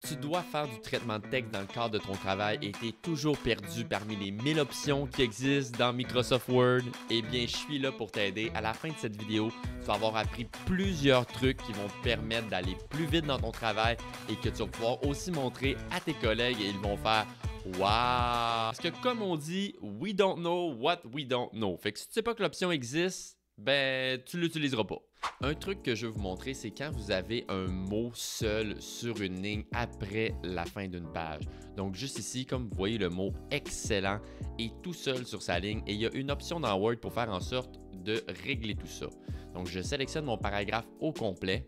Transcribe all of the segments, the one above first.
Tu dois faire du traitement de texte dans le cadre de ton travail et tu es toujours perdu parmi les 1000 options qui existent dans Microsoft Word, eh bien, je suis là pour t'aider. À la fin de cette vidéo, tu vas avoir appris plusieurs trucs qui vont te permettre d'aller plus vite dans ton travail et que tu vas pouvoir aussi montrer à tes collègues et ils vont faire « Wow! » Parce que comme on dit, « We don't know what we don't know ». Fait que si tu sais pas que l'option existe, ben, tu l'utiliseras pas. Un truc que je vais vous montrer, c'est quand vous avez un mot seul sur une ligne après la fin d'une page. Donc juste ici, comme vous voyez, le mot « excellent » est tout seul sur sa ligne et il y a une option dans Word pour faire en sorte de régler tout ça. Donc je sélectionne mon paragraphe au complet,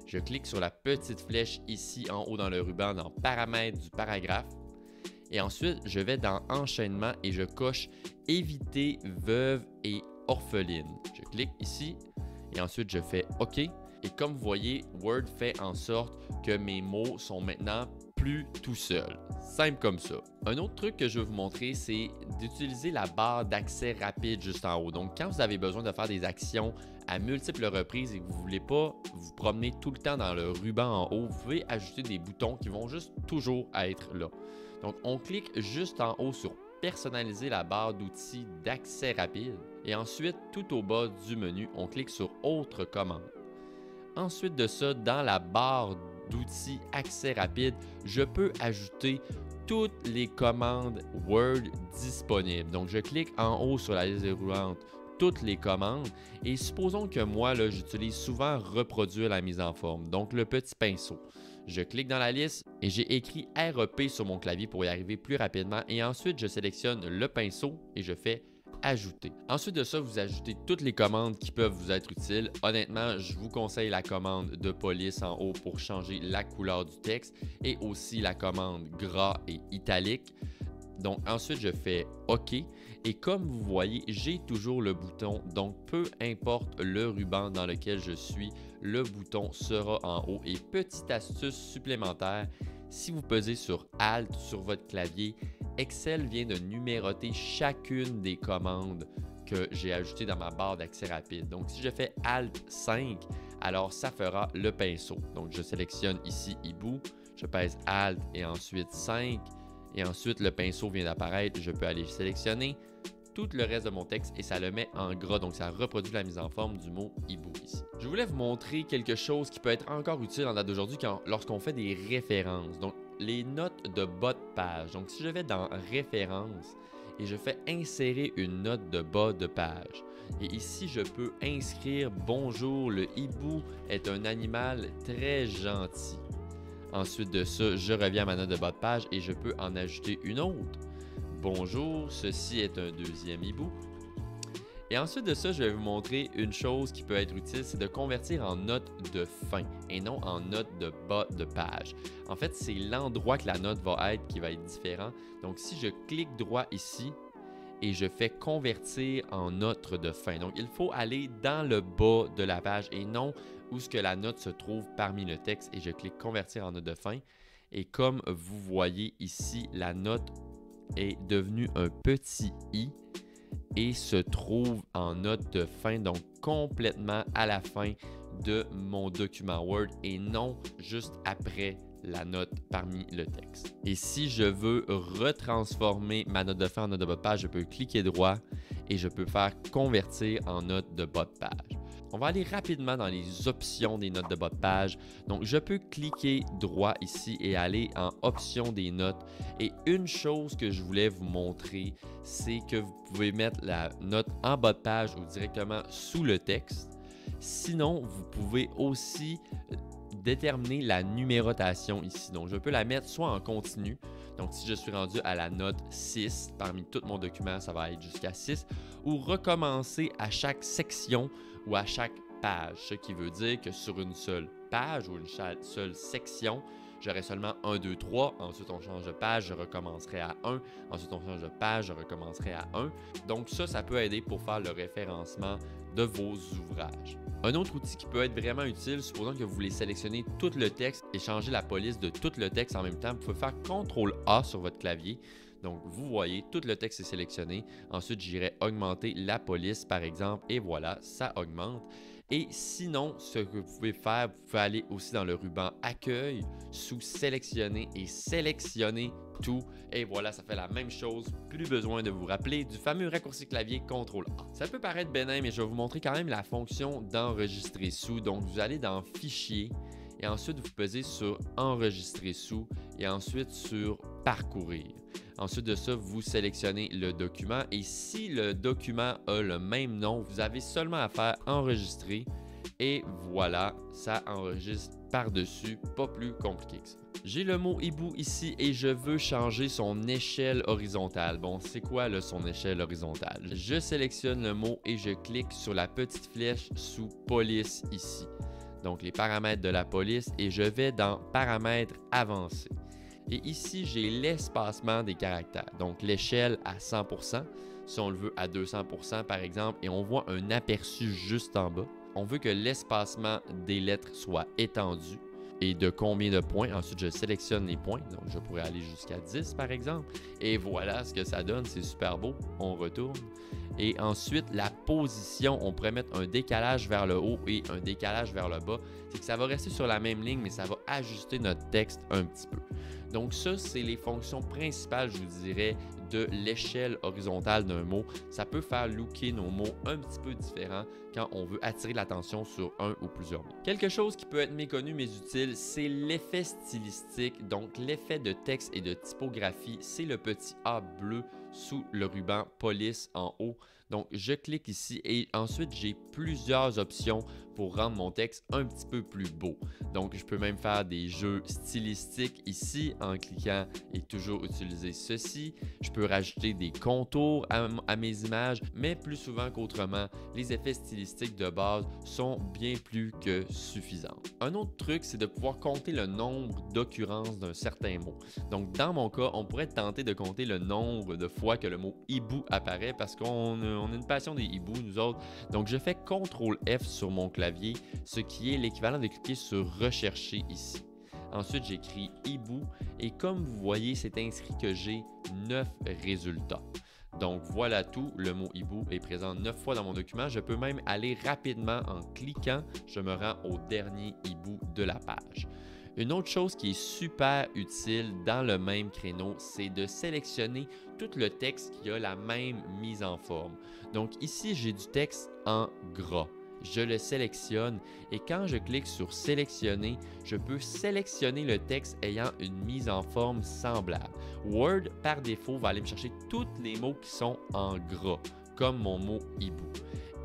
je clique sur la petite flèche ici en haut dans le ruban dans « Paramètres du paragraphe » et ensuite je vais dans « Enchaînement » et je coche « Éviter veuve et orpheline ». Je clique ici. Et ensuite, je fais OK. Et comme vous voyez, Word fait en sorte que mes mots sont maintenant plus tout seuls. Simple comme ça. Un autre truc que je vais vous montrer, c'est d'utiliser la barre d'accès rapide juste en haut. Donc, quand vous avez besoin de faire des actions à multiples reprises et que vous ne voulez pas vous promener tout le temps dans le ruban en haut, vous pouvez ajouter des boutons qui vont juste toujours être là. Donc, on clique juste en haut sur personnaliser la barre d'outils d'accès rapide et ensuite tout au bas du menu on clique sur autre commande. Ensuite de ça, dans la barre d'outils accès rapide, je peux ajouter toutes les commandes Word disponibles. Donc je clique en haut sur la liste déroulante toutes les commandes et supposons que moi j'utilise souvent reproduire la mise en forme, donc le petit pinceau. Je clique dans la liste et j'ai écrit REP sur mon clavier pour y arriver plus rapidement et ensuite je sélectionne le pinceau et je fais ajouter. Ensuite de ça, vous ajoutez toutes les commandes qui peuvent vous être utiles. Honnêtement, je vous conseille la commande de police en haut pour changer la couleur du texte et aussi la commande gras et italique. Donc ensuite, je fais OK et comme vous voyez, j'ai toujours le bouton. Donc peu importe le ruban dans lequel je suis, le bouton sera en haut. Et petite astuce supplémentaire, si vous pesez sur Alt sur votre clavier, Excel vient de numéroter chacune des commandes que j'ai ajoutées dans ma barre d'accès rapide. Donc si je fais Alt 5, alors ça fera le pinceau. Donc je sélectionne ici Hibou, je pèse Alt et ensuite 5. Et ensuite, le pinceau vient d'apparaître. Je peux aller sélectionner tout le reste de mon texte et ça le met en gras. Donc, ça reproduit la mise en forme du mot « hibou » ici. Je voulais vous montrer quelque chose qui peut être encore utile en date d'aujourd'hui lorsqu'on fait des références. Donc, les notes de bas de page. Donc, si je vais dans « Références » et je fais « Insérer une note de bas de page ». Et ici, je peux inscrire « Bonjour, le hibou est un animal très gentil ». Ensuite de ça, je reviens à ma note de bas de page et je peux en ajouter une autre. Bonjour, ceci est un deuxième hibou. Et ensuite de ça, je vais vous montrer une chose qui peut être utile, c'est de convertir en note de fin et non en note de bas de page. En fait, c'est l'endroit que la note va être qui va être différent. Donc, si je clique droit ici et je fais convertir en note de fin. Donc, il faut aller dans le bas de la page et non où ce que la note se trouve parmi le texte et je clique convertir en note de fin et comme vous voyez ici, la note est devenue un petit i et se trouve en note de fin, donc complètement à la fin de mon document Word et non juste après la note parmi le texte. Et si je veux retransformer ma note de fin en note de bas de page, je peux cliquer droit et je peux faire convertir en note de bas de page. On va aller rapidement dans les options des notes de bas de page. Donc, je peux cliquer droit ici et aller en option des notes. Et une chose que je voulais vous montrer, c'est que vous pouvez mettre la note en bas de page ou directement sous le texte. Sinon, vous pouvez aussi déterminer la numérotation ici. Donc, je peux la mettre soit en continu. Donc, si je suis rendu à la note 6, parmi tout mon document, ça va être jusqu'à 6, ou recommencer à chaque section ou à chaque page, ce qui veut dire que sur une seule page ou une seule section, j'aurai seulement 1, 2, 3. Ensuite, on change de page, je recommencerai à 1. Ensuite, on change de page, je recommencerai à 1. Donc ça peut aider pour faire le référencement de vos ouvrages. Un autre outil qui peut être vraiment utile, supposons que vous voulez sélectionner tout le texte et changer la police de tout le texte en même temps, vous pouvez faire CTRL-A sur votre clavier. Donc, vous voyez, tout le texte est sélectionné. Ensuite, j'irai augmenter la police, par exemple, et voilà, ça augmente. Et sinon, ce que vous pouvez faire, vous pouvez aller aussi dans le ruban Accueil, sous Sélectionner et sélectionner tout. Et voilà, ça fait la même chose. Plus besoin de vous rappeler du fameux raccourci clavier CTRL-A. Ça peut paraître bénin, mais je vais vous montrer quand même la fonction d'enregistrer sous. Donc, vous allez dans Fichier et ensuite vous pesez sur Enregistrer sous et ensuite sur Parcourir. Ensuite de ça, vous sélectionnez le document et si le document a le même nom, vous avez seulement à faire Enregistrer et voilà, ça enregistre par-dessus, pas plus compliqué que ça. J'ai le mot hibou ici et je veux changer son échelle horizontale. Bon, c'est quoi là, son échelle horizontale? Je sélectionne le mot et je clique sur la petite flèche sous Police ici. Donc les paramètres de la police et je vais dans Paramètres avancés. Et ici, j'ai l'espacement des caractères. Donc l'échelle à 100%, si on le veut à 200% par exemple, et on voit un aperçu juste en bas. On veut que l'espacement des lettres soit étendu. Et de combien de points? Ensuite, je sélectionne les points. Donc, je pourrais aller jusqu'à 10 par exemple. Et voilà ce que ça donne. C'est super beau. On retourne. Et ensuite, la position, on pourrait mettre un décalage vers le haut et un décalage vers le bas. C'est que ça va rester sur la même ligne, mais ça va ajuster notre texte un petit peu. Donc ça, c'est les fonctions principales, je vous dirais, de l'échelle horizontale d'un mot. Ça peut faire looker nos mots un petit peu différents quand on veut attirer l'attention sur un ou plusieurs mots. Quelque chose qui peut être méconnu mais utile, c'est l'effet stylistique. Donc l'effet de texte et de typographie, c'est le petit A bleu sous le ruban Police en haut. Donc je clique ici et ensuite j'ai plusieurs options pour rendre mon texte un petit peu plus beau. Donc je peux même faire des jeux stylistiques ici en cliquant et toujours utiliser ceci. Je peux rajouter des contours à mes images, mais plus souvent qu'autrement, les effets stylistiques de base sont bien plus que suffisants. Un autre truc, c'est de pouvoir compter le nombre d'occurrences d'un certain mot. Donc dans mon cas, on pourrait tenter de compter le nombre de fois que le mot hibou apparaît parce qu'on a une passion des hiboux, nous autres. Donc je fais CTRL F sur mon clavier, ce qui est l'équivalent de cliquer sur Rechercher ici. Ensuite, j'écris hibou et comme vous voyez, c'est inscrit que j'ai 9 résultats. Donc voilà tout, le mot hibou est présent 9 fois dans mon document. Je peux même aller rapidement en cliquant, je me rends au dernier hibou de la page. Une autre chose qui est super utile dans le même créneau, c'est de sélectionner tout le texte qui a la même mise en forme. Donc ici, j'ai du texte en gras. Je le sélectionne et quand je clique sur sélectionner, je peux sélectionner le texte ayant une mise en forme semblable. Word, par défaut, va aller me chercher tous les mots qui sont en gras, comme mon mot hibou.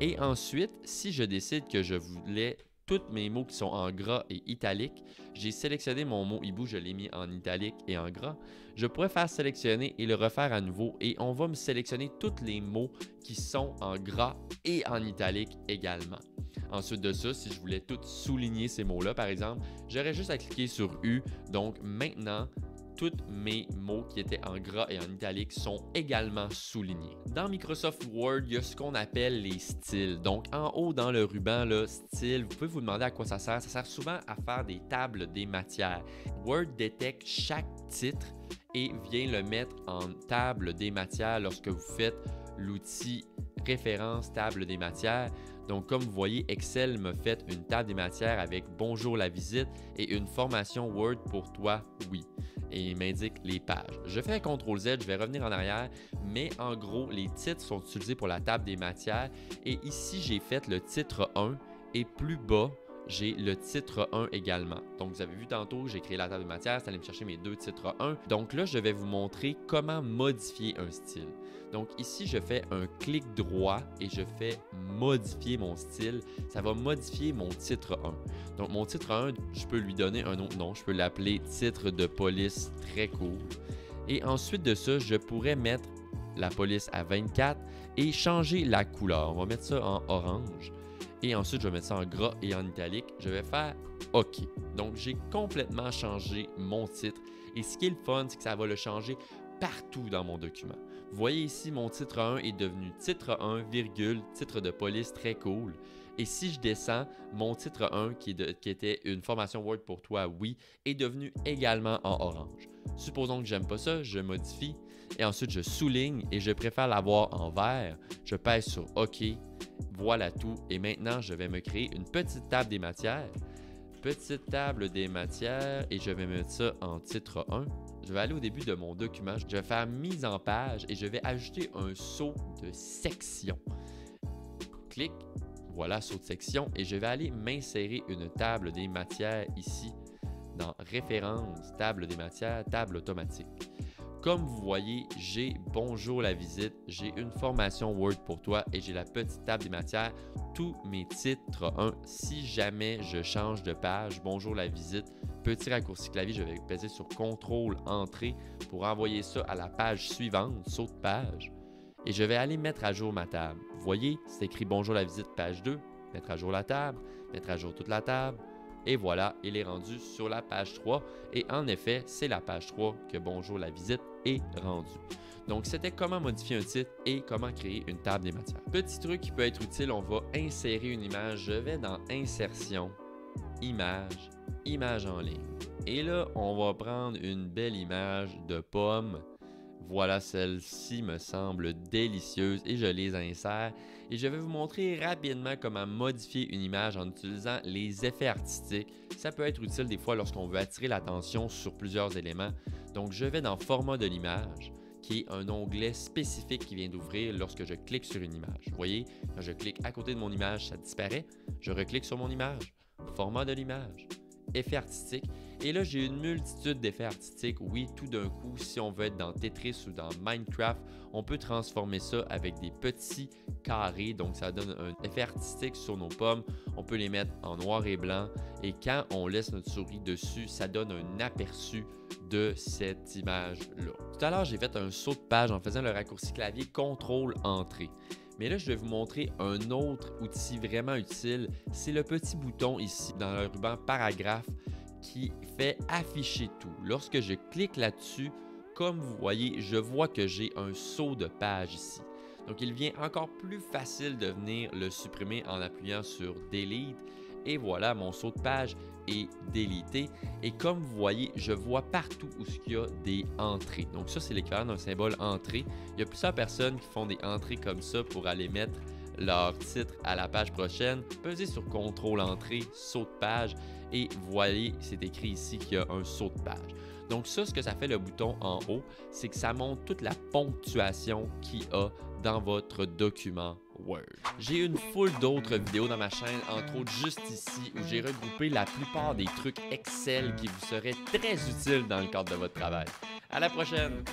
Et ensuite, si je décide que je voulais tous mes mots qui sont en gras et italique, j'ai sélectionné mon mot hibou, je l'ai mis en italique et en gras. Je pourrais faire sélectionner et le refaire à nouveau et on va me sélectionner tous les mots qui sont en gras et en italique également. Ensuite de ça, si je voulais tout souligner ces mots-là, par exemple, j'aurais juste à cliquer sur U. Donc maintenant, tous mes mots qui étaient en gras et en italique sont également soulignés. Dans Microsoft Word, il y a ce qu'on appelle les styles. Donc en haut dans le ruban, là, style, vous pouvez vous demander à quoi ça sert. Ça sert souvent à faire des tables des matières. Word détecte chaque titre et vient le mettre en table des matières lorsque vous faites l'outil référence table des matières. Donc, comme vous voyez, Excel me fait une table des matières avec Bonjour la visite et une formation Word pour toi, oui. Et il m'indique les pages. Je fais un CTRL-Z, je vais revenir en arrière, mais en gros, les titres sont utilisés pour la table des matières. Et ici, j'ai fait le titre 1 et plus bas, j'ai le titre 1 également. Donc, vous avez vu tantôt, j'ai créé la table de matière, ça allait me chercher mes deux titres 1. Donc là, je vais vous montrer comment modifier un style. Donc ici, je fais un clic droit et je fais modifier mon style. Ça va modifier mon titre 1. Donc mon titre 1, je peux lui donner un autre nom. Je peux l'appeler titre de police très cool. Et ensuite de ça, je pourrais mettre la police à 24 et changer la couleur. On va mettre ça en orange. Et ensuite, je vais mettre ça en gras et en italique. Je vais faire OK. Donc, j'ai complètement changé mon titre. Et ce qui est le fun, c'est que ça va le changer partout dans mon document. Vous voyez ici, mon titre 1 est devenu titre 1, titre de police très cool. Et si je descends, mon titre 1, qui était une formation Word pour toi, oui, est devenu également en orange. Supposons que j'aime pas ça, je modifie et ensuite je souligne et je préfère l'avoir en vert. Je pèse sur OK. Voilà tout. Et maintenant, je vais me créer une petite table des matières. Petite table des matières et je vais mettre ça en titre 1. Je vais aller au début de mon document. Je vais faire mise en page et je vais ajouter un saut de section. Clic. Voilà, saut de section. Et je vais aller m'insérer une table des matières ici dans Références, table des matières, table automatique. Comme vous voyez, j'ai Bonjour la visite, j'ai une formation Word pour toi et j'ai la petite table des matières, tous mes titres 1. Si jamais je change de page, Bonjour la visite, petit raccourci clavier, je vais peser sur CTRL Entrée pour envoyer ça à la page suivante, saut de page. Et je vais aller mettre à jour ma table. Vous voyez, c'est écrit Bonjour la visite, page 2, mettre à jour la table, mettre à jour toute la table. Et voilà, il est rendu sur la page 3. Et en effet, c'est la page 3 que Bonjour la visite est rendu. Donc, c'était comment modifier un titre et comment créer une table des matières. Petit truc qui peut être utile, on va insérer une image. Je vais dans Insertion, Image, Image en ligne. Et là, on va prendre une belle image de pomme. Voilà, celle-ci me semble délicieuse et je les insère. Et je vais vous montrer rapidement comment modifier une image en utilisant les effets artistiques. Ça peut être utile des fois lorsqu'on veut attirer l'attention sur plusieurs éléments. Donc, je vais dans Format de l'image, qui est un onglet spécifique qui vient d'ouvrir lorsque je clique sur une image. Vous voyez, quand je clique à côté de mon image, ça disparaît. Je reclique sur mon image, Format de l'image, Effets artistiques. Et là, j'ai une multitude d'effets artistiques. Oui, tout d'un coup, si on veut être dans Tetris ou dans Minecraft, on peut transformer ça avec des petits carrés. Donc, ça donne un effet artistique sur nos pommes. On peut les mettre en noir et blanc. Et quand on laisse notre souris dessus, ça donne un aperçu de cette image-là. Tout à l'heure, j'ai fait un saut de page en faisant le raccourci clavier CTRL Entrée. Mais là, je vais vous montrer un autre outil vraiment utile. C'est le petit bouton ici dans le ruban Paragraphe qui fait afficher tout. Lorsque je clique là-dessus, comme vous voyez, je vois que j'ai un saut de page ici. Donc, il devient encore plus facile de venir le supprimer en appuyant sur Delete. Et voilà, mon saut de page est délité. Et comme vous voyez, je vois partout où il y a des entrées. Donc ça, c'est l'équivalent d'un symbole entrée. Il y a plusieurs personnes qui font des entrées comme ça pour aller mettre leur titre à la page prochaine. Pesez sur CTRL Entrée, saut de page. Et vous voyez, c'est écrit ici qu'il y a un saut de page. Donc ça, ce que ça fait le bouton en haut, c'est que ça montre toute la ponctuation qu'il y a dans votre document Word. J'ai une foule d'autres vidéos dans ma chaîne, entre autres juste ici, où j'ai regroupé la plupart des trucs Excel qui vous seraient très utiles dans le cadre de votre travail. À la prochaine!